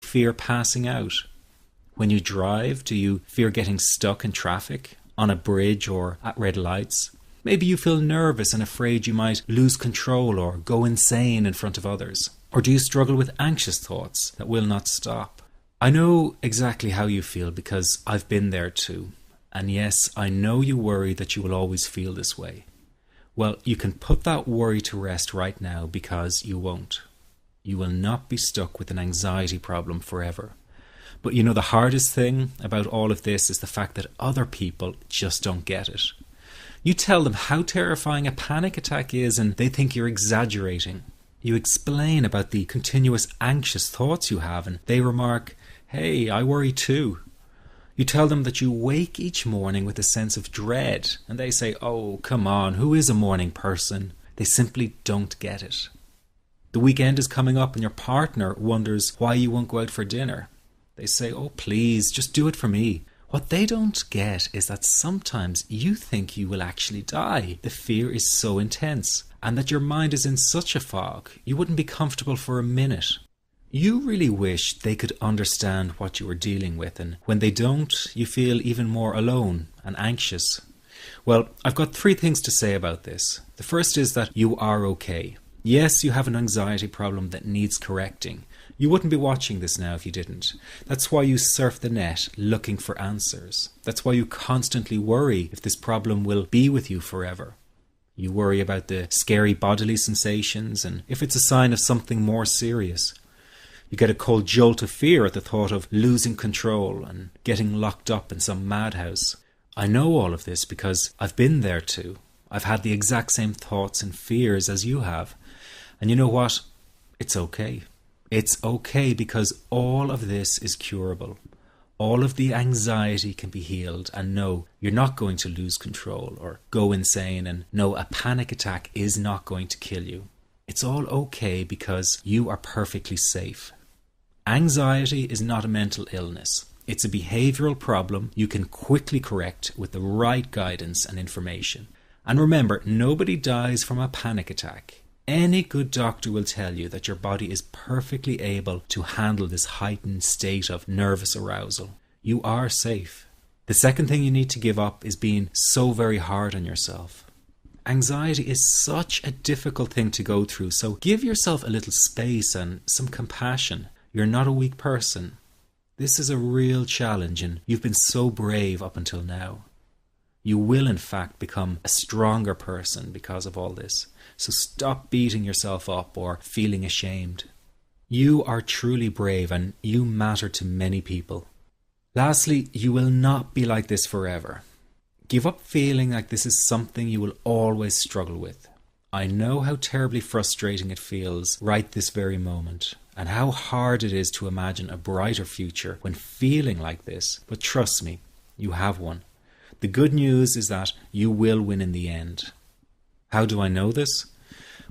fear passing out? When you drive, do you fear getting stuck in traffic, on a bridge or at red lights? Maybe you feel nervous and afraid you might lose control or go insane in front of others. Or do you struggle with anxious thoughts that will not stop? I know exactly how you feel because I've been there too. And yes, I know you worry that you will always feel this way. Well, you can put that worry to rest right now because you won't. You will not be stuck with an anxiety problem forever. But you know, the hardest thing about all of this is the fact that other people just don't get it. You tell them how terrifying a panic attack is and they think you're exaggerating. You explain about the continuous anxious thoughts you have and they remark, "Hey, I worry too." You tell them that you wake each morning with a sense of dread and they say, "Oh, come on, who is a morning person?" They simply don't get it. The weekend is coming up and your partner wonders why you won't go out for dinner. They say, "Oh, please, just do it for me." What they don't get is that sometimes you think you will actually die. The fear is so intense and that your mind is in such a fog, you wouldn't be comfortable for a minute. You really wish they could understand what you are dealing with, and when they don't, you feel even more alone and anxious. Well, I've got 3 things to say about this. The first is that you are okay. Yes, you have an anxiety problem that needs correcting. You wouldn't be watching this now if you didn't. That's why you surf the net looking for answers. That's why you constantly worry if this problem will be with you forever. You worry about the scary bodily sensations and if it's a sign of something more serious. You get a cold jolt of fear at the thought of losing control and getting locked up in some madhouse. I know all of this because I've been there too. I've had the exact same thoughts and fears as you have. And you know what? It's okay. It's okay because all of this is curable. All of the anxiety can be healed, and no, you're not going to lose control or go insane, and no, a panic attack is not going to kill you. It's all okay because you are perfectly safe. Anxiety is not a mental illness. It's a behavioral problem you can quickly correct with the right guidance and information. And remember, nobody dies from a panic attack. Any good doctor will tell you that your body is perfectly able to handle this heightened state of nervous arousal. You are safe. The second thing you need to give up is being so very hard on yourself. Anxiety is such a difficult thing to go through, so give yourself a little space and some compassion. You're not a weak person. This is a real challenge and you've been so brave up until now. You will in fact become a stronger person because of all this. So stop beating yourself up or feeling ashamed. You are truly brave and you matter to many people. Lastly, you will not be like this forever. Give up feeling like this is something you will always struggle with. I know how terribly frustrating it feels right this very moment, and how hard it is to imagine a brighter future when feeling like this, but trust me, you have one. The good news is that you will win in the end. How do I know this?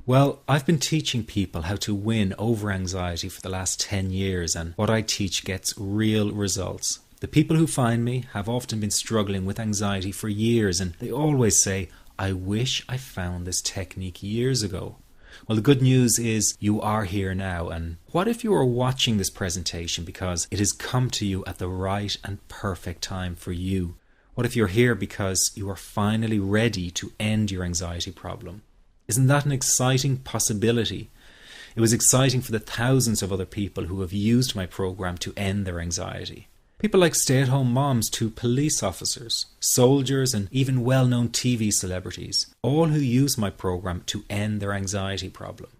Well, I've been teaching people how to win over anxiety for the last 10 years, and what I teach gets real results. The people who find me have often been struggling with anxiety for years, and they always say, "I wish I found this technique years ago." Well, the good news is you are here now, and what if you are watching this presentation because it has come to you at the right and perfect time for you? What if you're here because you are finally ready to end your anxiety problem? Isn't that an exciting possibility? It was exciting for the thousands of other people who have used my program to end their anxiety. People like stay-at-home moms to police officers, soldiers, and even well-known TV celebrities, all who use my program to end their anxiety problem.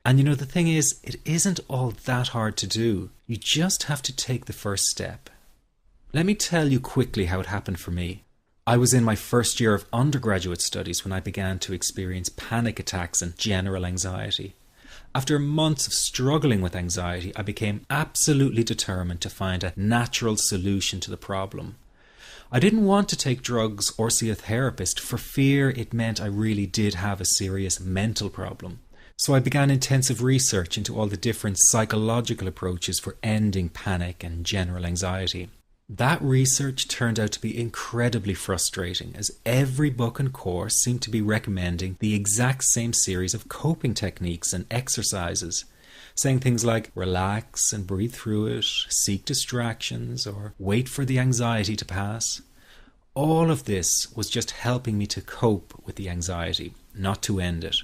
And you know, the thing is, it isn't all that hard to do. You just have to take the first step. Let me tell you quickly how it happened for me. I was in my first year of undergraduate studies when I began to experience panic attacks and general anxiety. After months of struggling with anxiety, I became absolutely determined to find a natural solution to the problem. I didn't want to take drugs or see a therapist for fear it meant I really did have a serious mental problem. So I began intensive research into all the different psychological approaches for ending panic and general anxiety. That research turned out to be incredibly frustrating, as every book and course seemed to be recommending the exact same series of coping techniques and exercises. saying things like relax and breathe through it, seek distractions, or wait for the anxiety to pass. All of this was just helping me to cope with the anxiety, not to end it.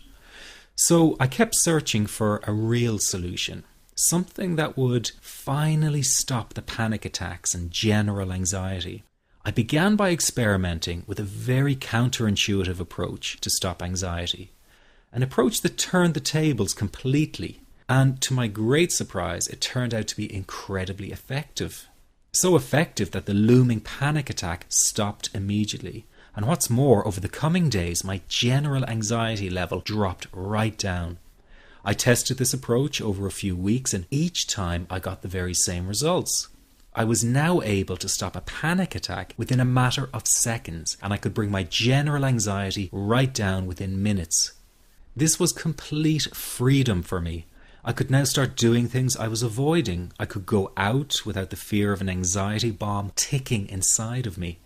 So I kept searching for a real solution, something that would finally stop the panic attacks and general anxiety. I began by experimenting with a very counterintuitive approach to stop anxiety, an approach that turned the tables completely, and to my great surprise, it turned out to be incredibly effective. So effective that the looming panic attack stopped immediately. And what's more, over the coming days, my general anxiety level dropped right down. I tested this approach over a few weeks, and each time I got the very same results. I was now able to stop a panic attack within a matter of seconds, and I could bring my general anxiety right down within minutes. This was complete freedom for me. I could now start doing things I was avoiding. I could go out without the fear of an anxiety bomb ticking inside of me.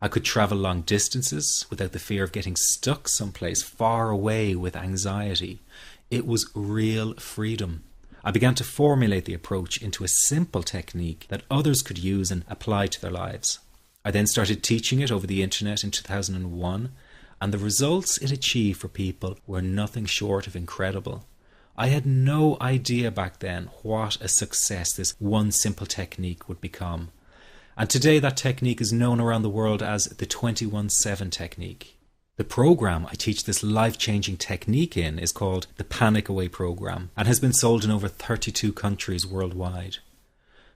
I could travel long distances without the fear of getting stuck someplace far away with anxiety. It was real freedom. I began to formulate the approach into a simple technique that others could use and apply to their lives. I then started teaching it over the internet in 2001, and the results it achieved for people were nothing short of incredible. I had no idea back then what a success this one simple technique would become. And today that technique is known around the world as the 21-7 technique. The program I teach this life-changing technique in is called the Panic Away program and has been sold in over 32 countries worldwide.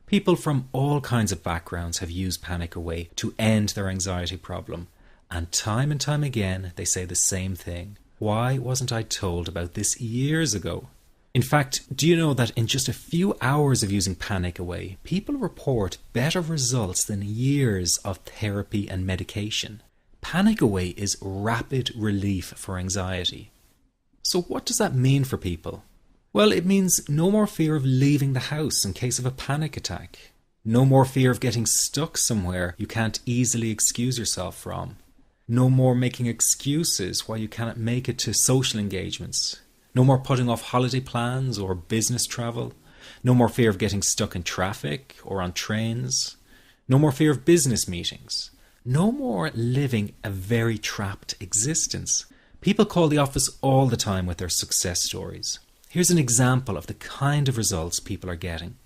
People from all kinds of backgrounds have used Panic Away to end their anxiety problem. And time again they say the same thing. Why wasn't I told about this years ago? In fact, do you know that in just a few hours of using Panic Away, people report better results than years of therapy and medication? Panic Away is rapid relief for anxiety. So what does that mean for people? Well, it means no more fear of leaving the house in case of a panic attack. No more fear of getting stuck somewhere you can't easily excuse yourself from. No more making excuses why you cannot make it to social engagements. No more putting off holiday plans or business travel. No more fear of getting stuck in traffic or on trains. No more fear of business meetings. No more living a very trapped existence. People call the office all the time with their success stories. Here's an example of the kind of results people are getting.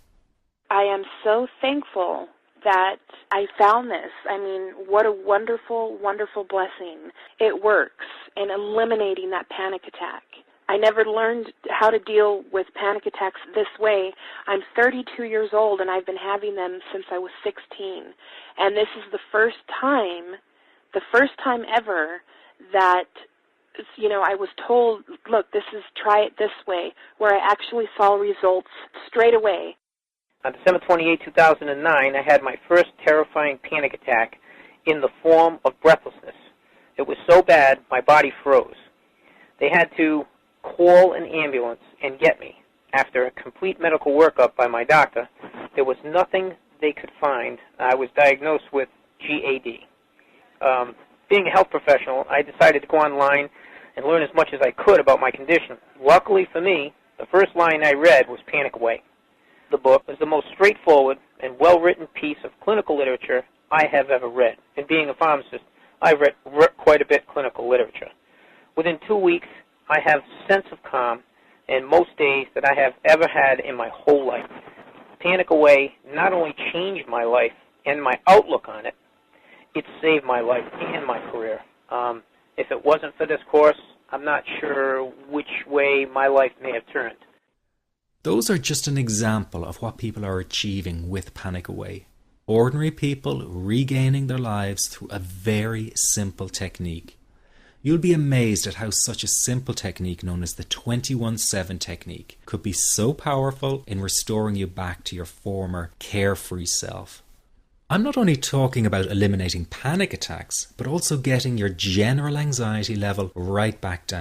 I am so thankful that I found this. I mean, what a wonderful, wonderful blessing. It works in eliminating that panic attack. I never learned how to deal with panic attacks this way. I'm 32 years old and I've been having them since I was 16. And this is the first time ever that, I was told, look, try it this way, where I actually saw results straight away. On December 28, 2009, I had my first terrifying panic attack in the form of breathlessness. It was so bad, my body froze. They had to call an ambulance and get me. After a complete medical workup by my doctor, there was nothing they could find. I was diagnosed with GAD. Being a health professional, I decided to go online and learn as much as I could about my condition. Luckily for me, the first line I read was Panic Away. The book was the most straightforward and well-written piece of clinical literature I have ever read. And being a pharmacist, I've read quite a bit of clinical literature. Within 2 weeks, I have a sense of calm in most days that I have ever had in my whole life. Panic Away not only changed my life and my outlook on it, it saved my life and my career. If it wasn't for this course, I'm not sure which way my life may have turned. Those are just an example of what people are achieving with Panic Away. Ordinary people regaining their lives through a very simple technique. You'll be amazed at how such a simple technique known as the 21-7 technique could be so powerful in restoring you back to your former carefree self. I'm not only talking about eliminating panic attacks, but also getting your general anxiety level right back down.